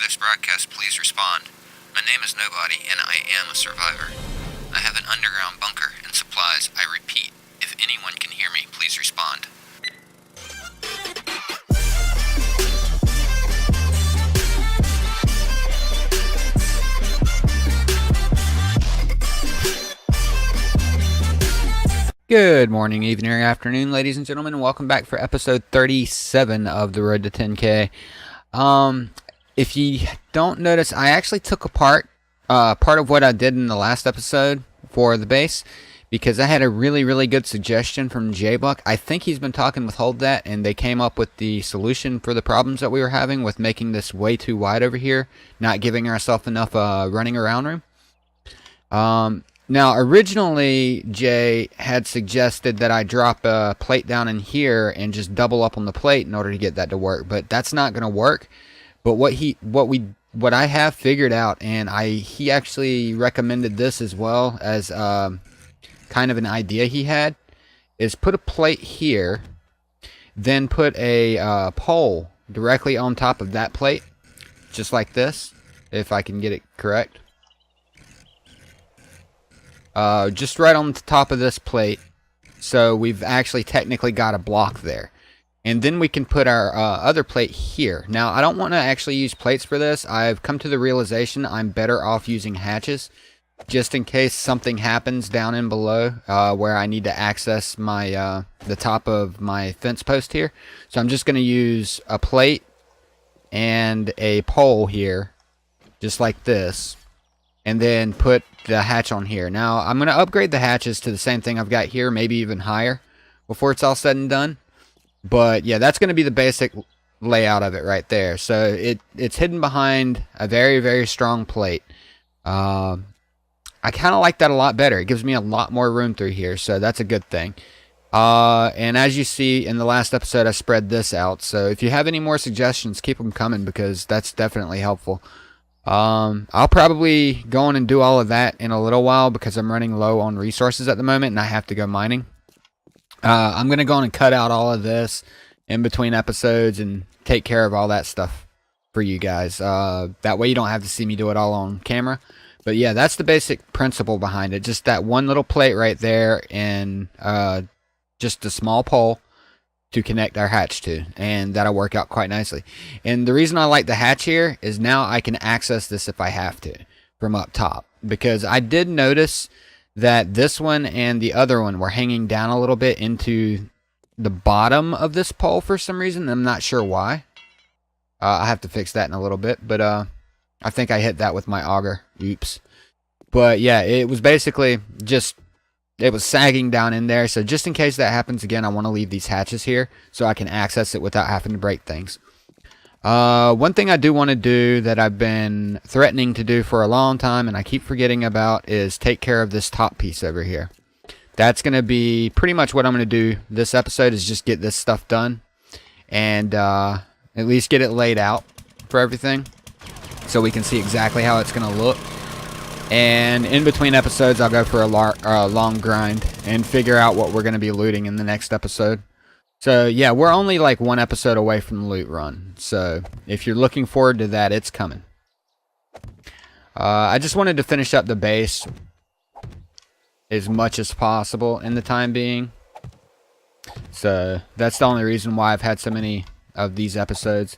this broadcast, please respond. My name is Nobody, and I am a survivor. I have an underground bunker and supplies. I repeat, if anyone can hear me, please respond. Good morning, evening, or afternoon, ladies and gentlemen, and welcome back for episode 37 of the Road to 10K. If you don't notice, I actually took apart part of what I did in the last episode for the base, because I had a really good suggestion from J-Buck. I think he's been talking with Hold That, and they came up with the solution for the problems that we were having with making this way too wide over here, not giving ourselves enough running around room. Now, originally, Jay had suggested that I drop a plate down in here and just double up on the plate in order to get that to work, but that's not going to work. But what I have figured out, and he actually recommended this as well as kind of an idea he had, is put a plate here, then put a pole directly on top of that plate, just like this, if I can get it correct. Just right on the top of this plate, so we've actually technically got a block there. And then we can put our other plate here. Now, I don't want to actually use plates for this. I've come to the realization I'm better off using hatches, just in case something happens down in below where I need to access my the top of my fence post here. So I'm just going to use a plate and a pole here, just like this, and then put the hatch on here. Now, I'm going to upgrade the hatches to the same thing I've got here, maybe even higher, before it's all said and done. But yeah, that's going to be the basic layout of it right there. So it's hidden behind a very strong plate. I kind of like that a lot better. It gives me a lot more room through here, so that's a good thing. And as you see in the last episode, I spread this out. So if you have any more suggestions, keep them coming, because that's definitely helpful. I'll probably go on and do all of that in a little while, because I'm running low on resources at the moment and I have to go mining. I'm going to go on and cut out all of this in between episodes and take care of all that stuff for you guys. That way you don't have to see me do it all on camera. But yeah, that's the basic principle behind it. Just that one little plate right there, and just a small pole to connect our hatch to, and that'll work out quite nicely. And the reason I like the hatch here is now I can access this if I have to from up top, because I did notice that this one and the other one were hanging down a little bit into the bottom of this pole for some reason. I'm not sure why. I have to fix that in a little bit, but I think I hit that with my auger. Oops. But yeah, it was basically just, it was sagging down in there. So just in case that happens again, I want to leave these hatches here so I can access it without having to break things. One thing I do want to do that I've been threatening to do for a long time and I keep forgetting about is take care of this top piece over here. That's going to be pretty much what I'm going to do this episode, is just get this stuff done and at least get it laid out for everything so we can see exactly how it's going to look. And in between episodes, I'll go for a long grind and figure out what we're going to be looting in the next episode. So yeah, we're only like one episode away from the loot run. So if you're looking forward to that, it's coming. I just wanted to finish up the base as much as possible in the time being. So that's the only reason why I've had so many of these episodes.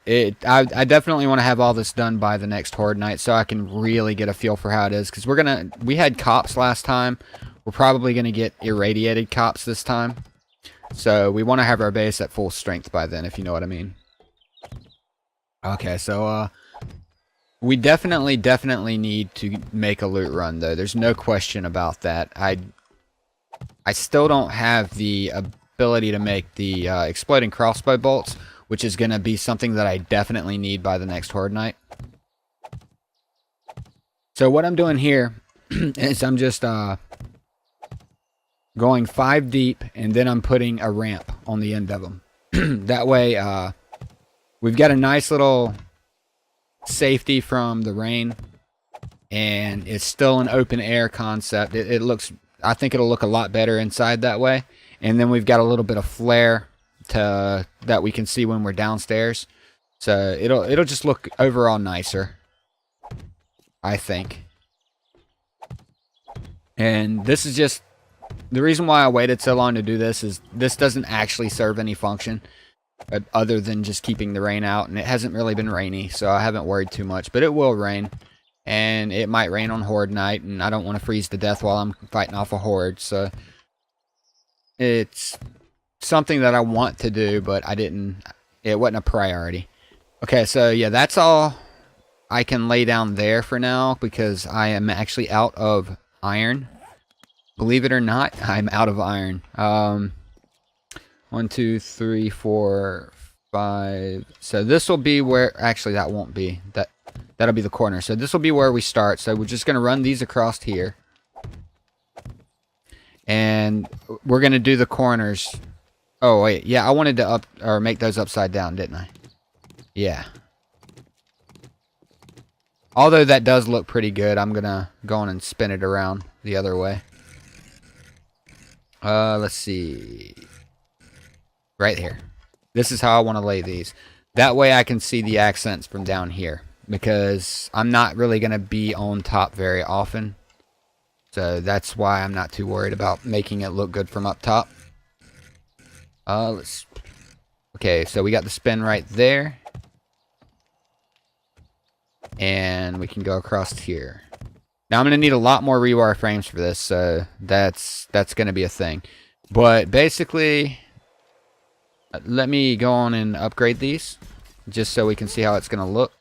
I definitely want to have all this done by the next Horde night so I can really get a feel for how it is. Because we had cops last time. We're probably going to get irradiated cops this time. So we want to have our base at full strength by then, if you know what I mean. Okay, so we definitely need to make a loot run, though. There's no question about that. I still don't have the ability to make the exploding crossbow bolts, which is going to be something that I definitely need by the next Horde night. So what I'm doing here is I'm just going 5 deep, and then I'm putting a ramp on the end of them. That way, we've got a nice little safety from the rain, and it's still an open air concept. It looks, I think it'll look a lot better inside that way. And then we've got a little bit of flare that we can see when we're downstairs. So it'll just look overall nicer, I think. And this is just the reason why I waited so long to do this is this doesn't actually serve any function other than just keeping the rain out, and it hasn't really been rainy, so I haven't worried too much. But it will rain, and it might rain on horde night, and I don't want to freeze to death while I'm fighting off a horde, so it's something that I want to do, but it wasn't a priority. Okay, so yeah, that's all I can lay down there for now because I am actually out of iron. Believe it or not, I'm out of iron. 1, 2, 3, 4, 5. So this will be where, actually that won't be. That'll be the corner. So this will be where we start. So we're just going to run these across here. And we're going to do the corners. Oh, wait. Yeah, I wanted to make those upside down, didn't I? Yeah. Although that does look pretty good, I'm going to go on and spin it around the other way. Let's see. Right here. This is how I want to lay these. That way I can see the accents from down here. Because I'm not really going to be on top very often. So that's why I'm not too worried about making it look good from up top. Okay, so we got the spin right there. And we can go across here. Now I'm going to need a lot more rewire frames for this, so that's going to be a thing. But basically, let me go on and upgrade these, just so we can see how it's going to look.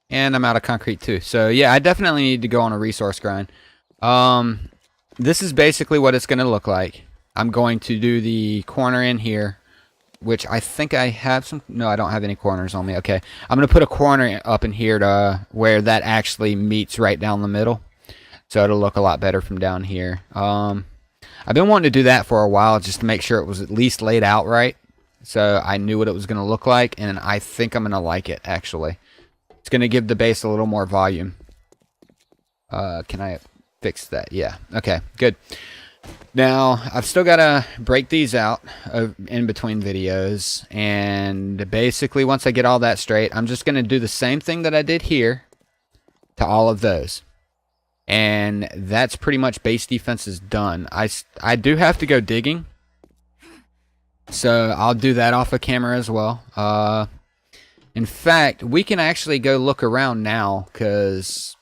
And I'm out of concrete too. So yeah, I definitely need to go on a resource grind. This is basically what it's going to look like. I'm going to do the corner in here, which I think I have some. No, I don't have any corners on me. Okay, I'm going to put a corner up in here to where that actually meets right down the middle. So it'll look a lot better from down here. I've been wanting to do that for a while just to make sure it was at least laid out right. So I knew what it was going to look like, and I think I'm going to like it, actually. It's going to give the base a little more volume. Can I fix that? Yeah. Okay, good. Now, I've still got to break these out in between videos. And basically, once I get all that straight, I'm just going to do the same thing that I did here to all of those. And that's pretty much base defense is done. I do have to go digging. So I'll do that off of camera as well. In fact, we can actually go look around now because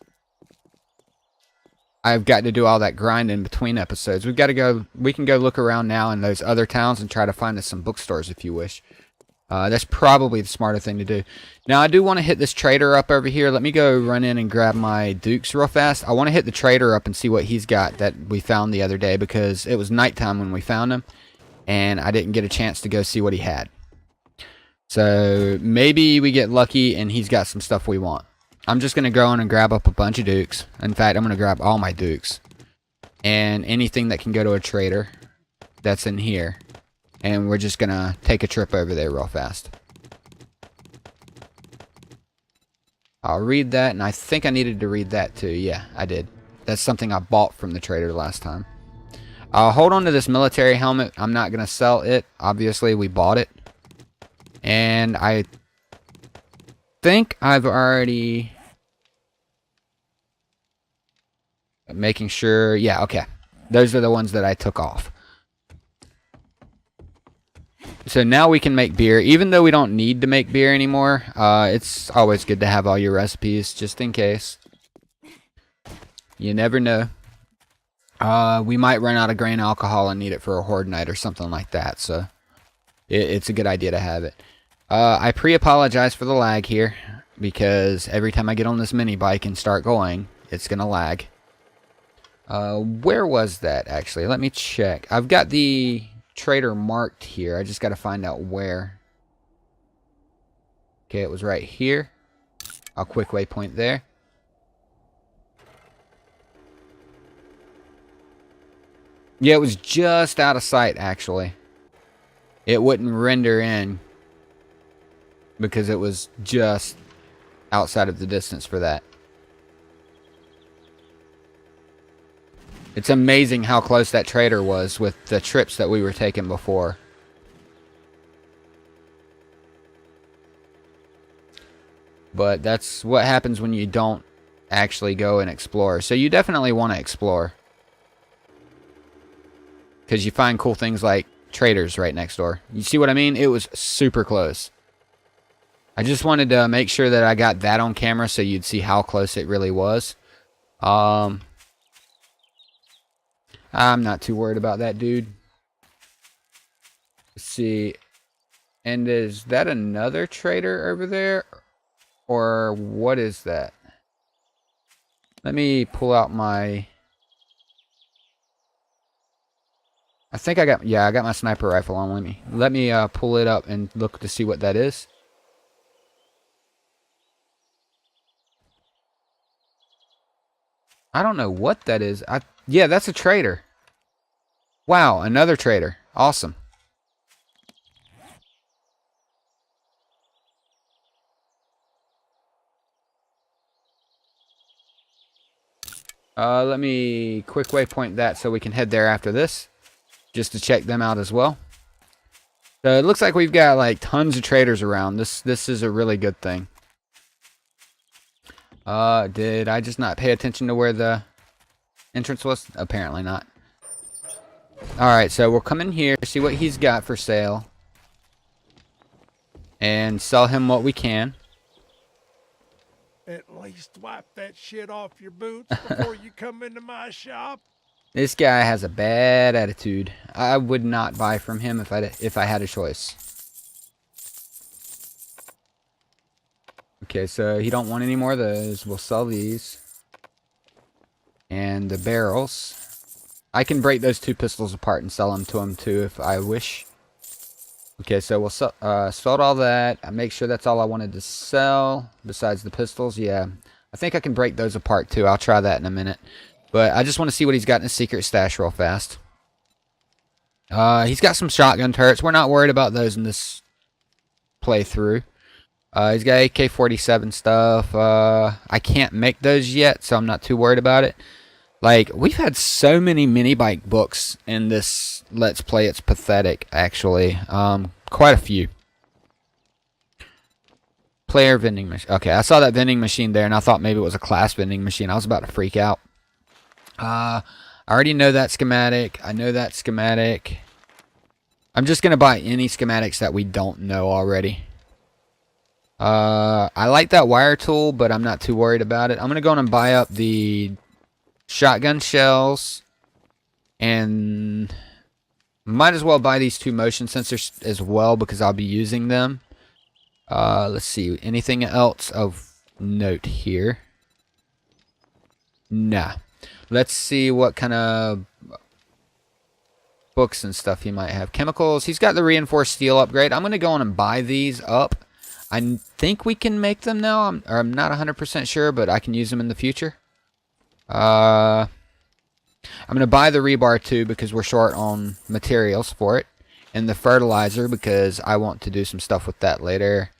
I've got to do all that grind in between episodes. We can go look around now in those other towns and try to find us some bookstores if you wish. That's probably the smarter thing to do. Now, I do want to hit this trader up over here. Let me go run in and grab my dukes real fast. I want to hit the trader up and see what he's got that we found the other day because it was nighttime when we found him, and I didn't get a chance to go see what he had. So maybe we get lucky and he's got some stuff we want. I'm just going to go in and grab up a bunch of dukes. In fact, I'm going to grab all my dukes. And anything that can go to a trader that's in here. And we're just going to take a trip over there real fast. I'll read that, and I think I needed to read that too. Yeah, I did. That's something I bought from the trader last time. I'll hold on to this military helmet. I'm not going to sell it. Obviously, we bought it. And I think I've already... making sure... yeah, okay. Those are the ones that I took off. So now we can make beer. Even though we don't need to make beer anymore, it's always good to have all your recipes, just in case. You never know. We might run out of grain alcohol and need it for a horde night or something like that, so it's a good idea to have it. I pre-apologize for the lag here, because every time I get on this mini bike and start going, it's going to lag. Where was that, actually? Let me check. I've got the trader marked here. I just got to find out where. Okay, it was right here. I'll quick waypoint there. Yeah, it was just out of sight, actually. It wouldn't render in because it was just outside of the distance for that. It's amazing how close that trader was with the trips that we were taking before. But that's what happens when you don't actually go and explore. So you definitely want to explore. Because you find cool things like traders right next door. You see what I mean? It was super close. I just wanted to make sure that I got that on camera so you'd see how close it really was. I'm not too worried about that, dude. Let's see. And is that another trader over there? Or what is that? Let me pull out my... I think I got... Yeah, I got my sniper rifle on. Let me pull it up and look to see what that is. I don't know what that is. Yeah, that's a trader. Wow, another trader. Awesome. Let me quick waypoint that so we can head there after this. Just to check them out as well. So it looks like we've got like tons of traders around. This is a really good thing. Did I just not pay attention to where the entrance was? Apparently not. Alright, so we'll come in here, see what he's got for sale. And sell him what we can. At least wipe that shit off your boots before you come into my shop. This guy has a bad attitude. I would not buy from him if I had a choice. Okay, so he don't want any more of those. We'll sell these. And the barrels. I can break those two pistols apart and sell them to him too if I wish. Okay, so we'll sold all that. I make sure that's all I wanted to sell besides the pistols. Yeah, I think I can break those apart too. I'll try that in a minute. But I just want to see what he's got in his secret stash real fast. He's got some shotgun turrets. We're not worried about those in this playthrough. He's got AK-47 stuff. I can't make those yet, so I'm not too worried about it. Like, we've had so many mini bike books in this Let's Play. It's pathetic, actually. Quite a few. Player vending machine. Okay, I saw that vending machine there, and I thought maybe it was a class vending machine. I was about to freak out. I already know that schematic. I know that schematic. I'm just going to buy any schematics that we don't know already. I like that wire tool, but I'm not too worried about it. I'm going to go on and buy up the shotgun shells. And might as well buy these two motion sensors as well because I'll be using them. Let's see. Anything else of note here? Nah. Let's see what kind of books and stuff he might have. Chemicals. He's got the reinforced steel upgrade. I'm going to go on and buy these up. I think we can make them now. I'm not 100% sure, but I can use them in the future. I'm going to buy the rebar too because we're short on materials for it. And the fertilizer because I want to do some stuff with that later.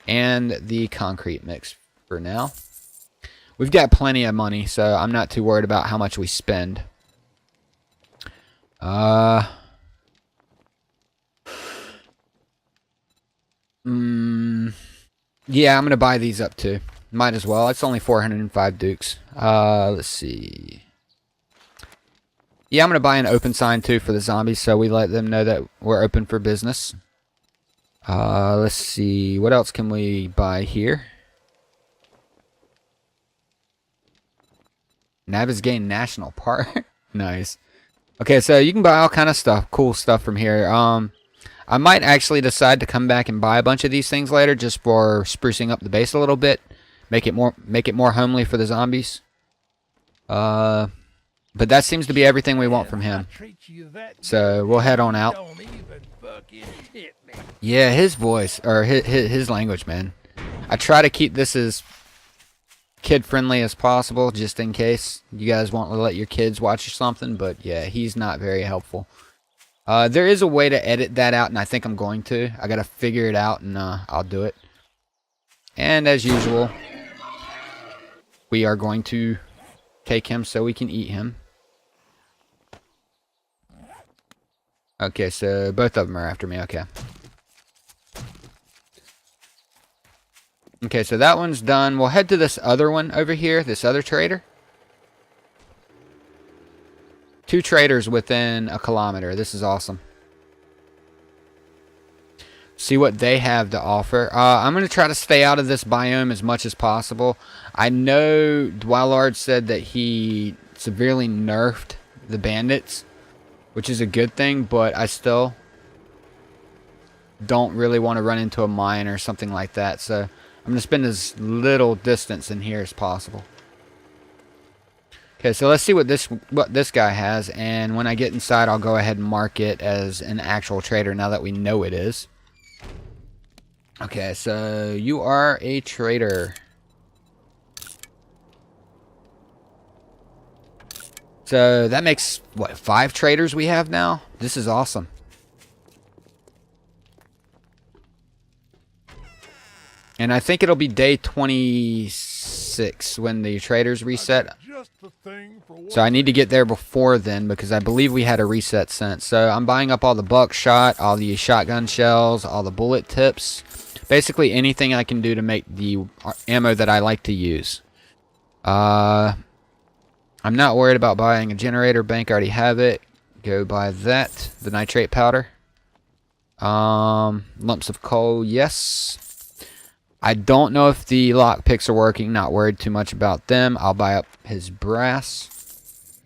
And the concrete mix for now. We've got plenty of money, so I'm not too worried about how much we spend. Yeah, I'm going to buy these up too. Might as well. It's only 405 dukes. Let's see. Yeah, I'm going to buy an open sign too for the zombies, so we let them know that we're open for business. Let's see. What else can we buy here? Nabisgain National Park. Nice. Okay, so you can buy all kind of stuff, cool stuff from here. I might actually decide to come back and buy a bunch of these things later, just for sprucing up the base a little bit, make it more homely for the zombies. But that seems to be everything we want from him. So we'll head on out. Yeah, his voice or his language, man. I try to keep this as kid-friendly as possible, just in case you guys want to let your kids watch or something. But yeah, he's not very helpful. There is a way to edit that out, and I think I'm going to. I gotta figure it out, and I'll do it. And as usual, we are going to take him so we can eat him. Okay, so both of them are after me. Okay. Okay, so that one's done. We'll head to this other one over here, this other trader. 2 traders within a kilometer. This is awesome. See what they have to offer. I'm going to try to stay out of this biome as much as possible. I know Dwellard said that he severely nerfed the bandits, which is a good thing, but I still don't really want to run into a mine or something like that. So I'm going to spend as little distance in here as possible. Okay, so let's see what this guy has, and when I get inside, I'll go ahead and mark it as an actual trader now that we know it is. Okay, so you are a trader. So that makes, what, 5 traders we have now? This is awesome. And I think it'll be day 26 when the traders reset. So I need to get there before then because I believe we had a reset sent. So I'm buying up all the buckshot, all the shotgun shells, all the bullet tips. Basically anything I can do to make the ammo that I like to use. I'm not worried about buying a generator bank. I already have it. Go buy that. The nitrate powder. Lumps of coal, yes. I don't know if the lockpicks are working. Not worried too much about them. I'll buy up his brass.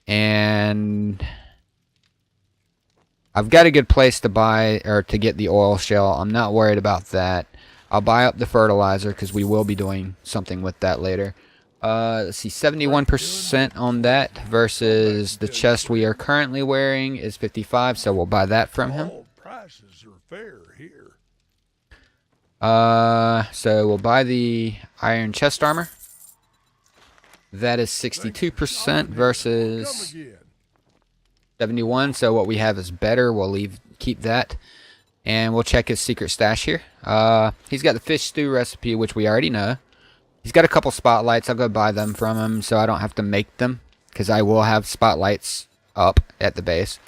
And I've got a good place to buy or to get the oil shell. I'm not worried about that. I'll buy up the fertilizer because we will be doing something with that later. Let's see, 71% on that versus the chest we are currently wearing is 55, so we'll buy that from him. All prices are fair here. So we'll buy the iron chest armor. That is 62% versus 71. So what we have is better. We'll keep that. And we'll check his secret stash here. He's got the fish stew recipe, which we already know. He's got a couple spotlights. I'll go buy them from him so I don't have to make them, because I will have spotlights up at the base.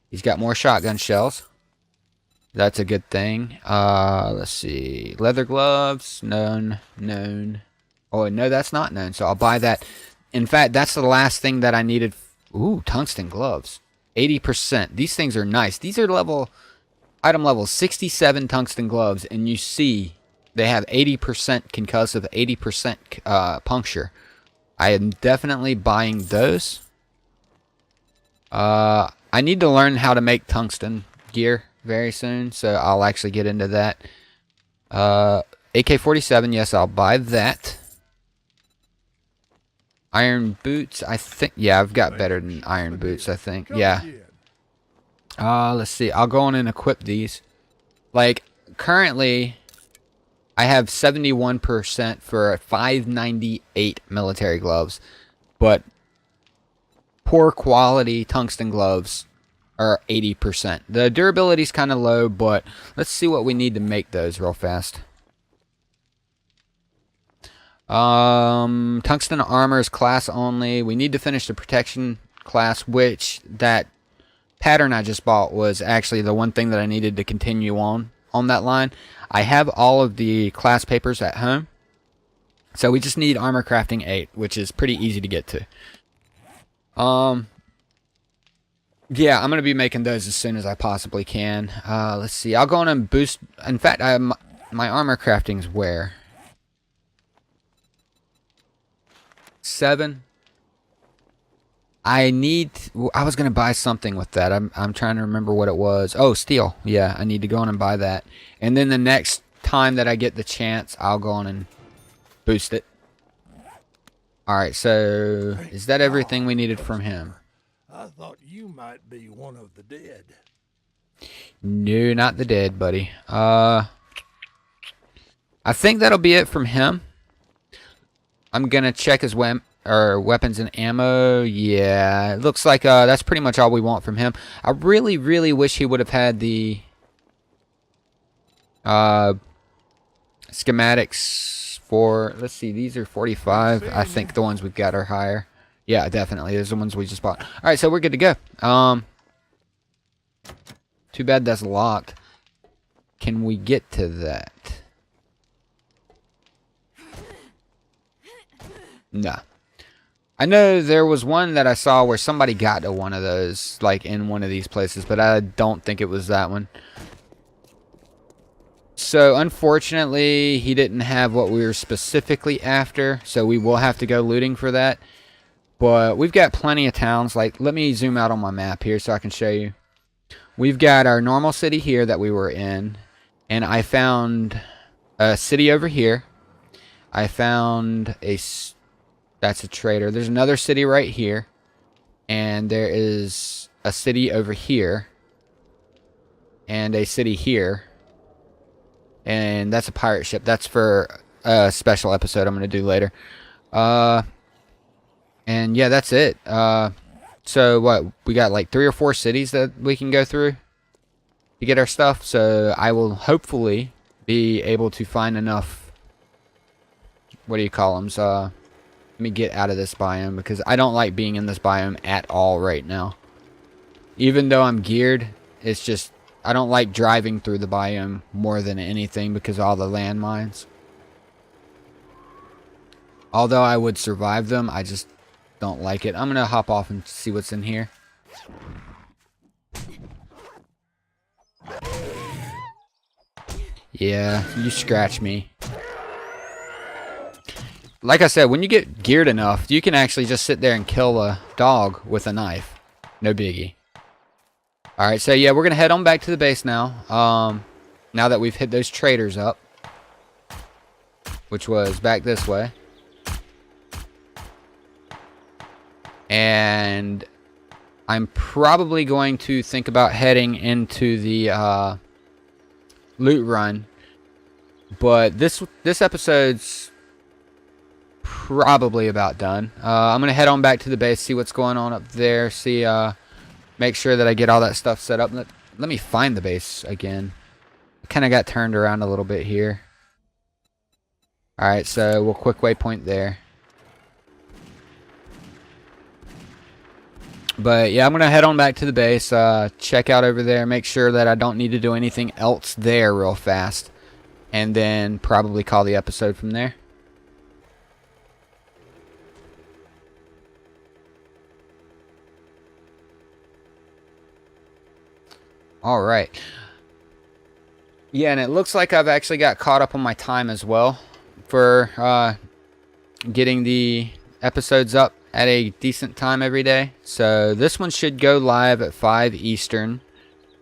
He's got more shotgun shells. That's a good thing. Let's see. Leather gloves. Known. Oh, no, that's not known. So I'll buy that. In fact, that's the last thing that I needed. Ooh, tungsten gloves. 80%. These things are nice. These are item level 67 tungsten gloves. And you see they have 80% concussive, 80% puncture. I am definitely buying those. I need to learn how to make tungsten gear very soon, so I'll actually get into that. AK-47, yes, I'll buy that. Iron boots, I think. Yeah, I've got better than iron boots, I think. Yeah. Let's see. I'll go on and equip these. Like, currently, I have 71% for 598 military gloves, but poor quality tungsten gloves are 80%. The durability's kind of low, but let's see what we need to make those real fast. Tungsten armor is class only. We need to finish the protection class, which that pattern I just bought was actually the one thing that I needed to continue on that line. I have all of the class papers at home, so we just need armor crafting 8, which is pretty easy to get to. Yeah, I'm going to be making those as soon as I possibly can. Let's see. I'll go on and boost. In fact, my armor crafting's where? 7. I was going to buy something with that. I'm trying to remember what it was. Oh, steel. Yeah, I need to go on and buy that. And then the next time that I get the chance, I'll go on and boost it. Alright, so is that everything we needed from him? I thought you might be one of the dead. No, not the dead, buddy. I think that'll be it from him. I'm gonna check his weapons and ammo. Yeah, it looks like that's pretty much all we want from him. I really, really wish he would have had the schematics for. Let's see, these are 45. I think the ones we've got are higher. Yeah, definitely. Those are the ones we just bought. All right, so we're good to go. Too bad that's locked. Can we get to that? No. I know there was one that I saw where somebody got to one of those, like in one of these places, but I don't think it was that one. So, unfortunately, he didn't have what we were specifically after, so we will have to go looting for that. But we've got plenty of towns. Like, let me zoom out on my map here so I can show you. We've got our normal city here that we were in, and I found a city over here. I found that's a trader. There's another city right here, and there is a city over here, and a city here. And that's a pirate ship. That's for a special episode I'm going to do later. And yeah, that's it. So what? We got like 3 or 4 cities that we can go through to get our stuff. So I will hopefully be able to find enough. What do you call them? Let me get out of this biome because I don't like being in this biome at all right now. Even though I'm geared, it's just I don't like driving through the biome more than anything because of all the landmines. Although I would survive them, I just don't like it. I'm going to hop off and see what's in here. Yeah, you scratch me. Like I said, when you get geared enough, you can actually just sit there and kill a dog with a knife. No biggie. Alright, so yeah, we're going to head on back to the base now. Now that we've hit those traders up. Which was back this way. And I'm probably going to think about heading into the loot run. But this episode's probably about done. I'm going to head on back to the base, see what's going on up there, see... make sure that I get all that stuff set up. Let me find the base again. I kind of got turned around a little bit here. Alright, so we'll quick waypoint there. But yeah, I'm going to head on back to the base. Check out over there. Make sure that I don't need to do anything else there real fast. And then probably call the episode from there. Alright. Yeah, and it looks like I've actually got caught up on my time as well for getting the episodes up at a decent time every day. So this one should go live at 5 Eastern.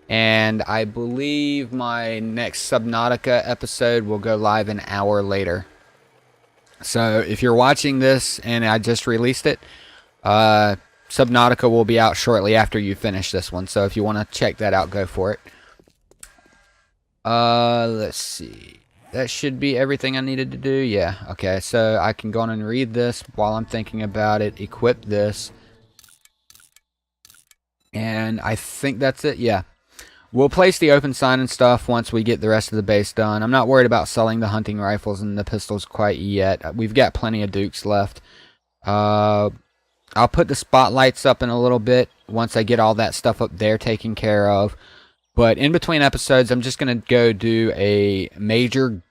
And I believe my next Subnautica episode will go live an hour later. So if you're watching this and I just released it, Subnautica will be out shortly after you finish this one. So if you want to check that out, go for it. Let's see. That should be everything I needed to do. Yeah, okay. So I can go on and read this while I'm thinking about it. Equip this. And I think that's it. Yeah. We'll place the open sign and stuff once we get the rest of the base done. I'm not worried about selling the hunting rifles and the pistols quite yet. We've got plenty of Dukes left. I'll put the spotlights up in a little bit once I get all that stuff up there taken care of. But in between episodes, I'm just going to go do a major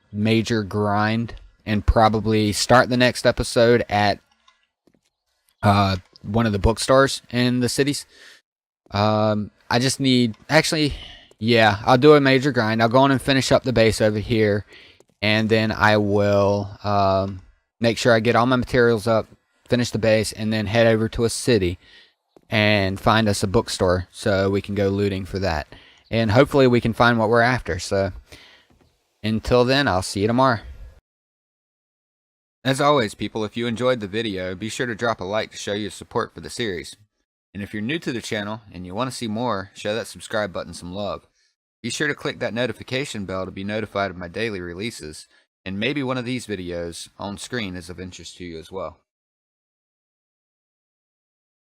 grind and probably start the next episode at one of the bookstores in the cities. I just need... Actually, yeah, I'll do a major grind. I'll go on and finish up the base over here. And then I will make sure I get all my materials up, finish the base, and then head over to a city and find us a bookstore so we can go looting for that. And hopefully we can find what we're after. So until then, I'll see you tomorrow. As always, people, if you enjoyed the video, be sure to drop a like to show your support for the series. And if you're new to the channel and you want to see more, show that subscribe button some love. Be sure to click that notification bell to be notified of my daily releases. And maybe one of these videos on screen is of interest to you as well.